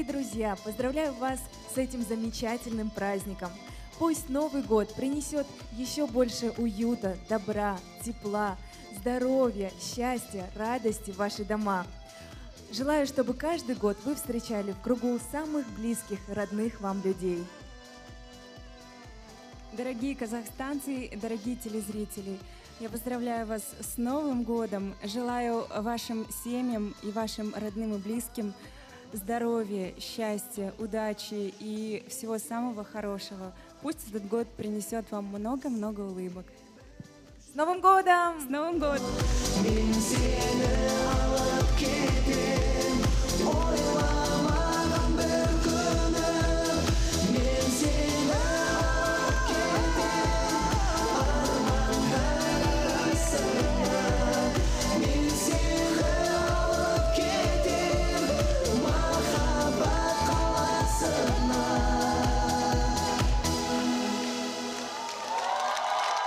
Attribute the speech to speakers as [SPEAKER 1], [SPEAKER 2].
[SPEAKER 1] Дорогие друзья, поздравляю вас с этим замечательным праздником. Пусть Новый год принесет еще больше уюта, добра, тепла, здоровья, счастья, радости в ваши дома. Желаю, чтобы каждый год вы встречали в кругу самых близких, родных вам людей.
[SPEAKER 2] Дорогие казахстанцы, дорогие телезрители, я поздравляю вас с Новым годом. Желаю вашим семьям и вашим родным и близким здоровья, счастья, удачи и всего самого хорошего. Пусть этот год принесет вам много-много улыбок.
[SPEAKER 1] С Новым годом!
[SPEAKER 2] С Новым годом!